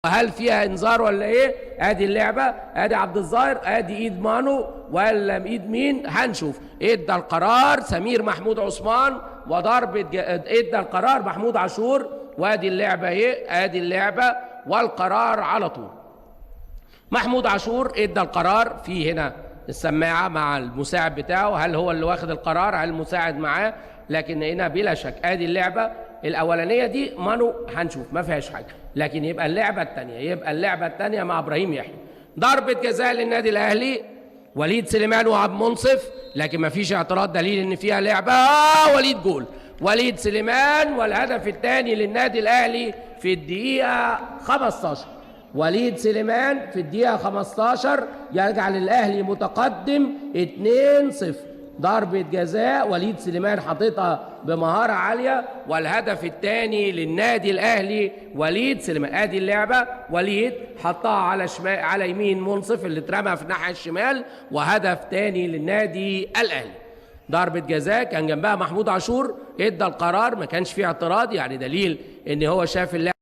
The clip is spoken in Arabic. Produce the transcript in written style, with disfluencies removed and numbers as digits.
هل فيها انذار ولا ايه؟ ادي اللعبه، ادي عبد الظاهر، ادي ايد مانو ولا ايد مين؟ هنشوف. ادى القرار سمير محمود عثمان وضربه ادى القرار محمود عاشور، وادي اللعبه اهي، ادي اللعبه والقرار على طول. محمود عاشور ادى القرار، في هنا السماعه مع المساعد بتاعه، هل هو اللي واخد القرار؟ هل المساعد معاه؟ لكن هنا بلا شك ادي اللعبه الاولانيه دي مانو، هنشوف ما فيهاش حاجه، لكن يبقى اللعبه الثانيه مع ابراهيم يحيى. ضربه جزاء للنادي الاهلي، وليد سليمان وعبد منصف، لكن ما فيش اعتراض، دليل ان فيها لعبه. وليد جول، وليد سليمان، والهدف الثاني للنادي الاهلي في الدقيقه 15. وليد سليمان في الدقيقه 15 يجعل الاهلي متقدم 2-0. ضربة جزاء وليد سليمان حاططها بمهارة عالية، والهدف الثاني للنادي الأهلي وليد سليمان. ادي اللعبة، وليد حطها على شمال على يمين منصف اللي اترمى في الناحية الشمال، وهدف ثاني للنادي الأهلي. ضربة جزاء كان جنبها محمود عاشور، ادى القرار، ما كانش فيه اعتراض، يعني دليل ان هو شاف اللعبة.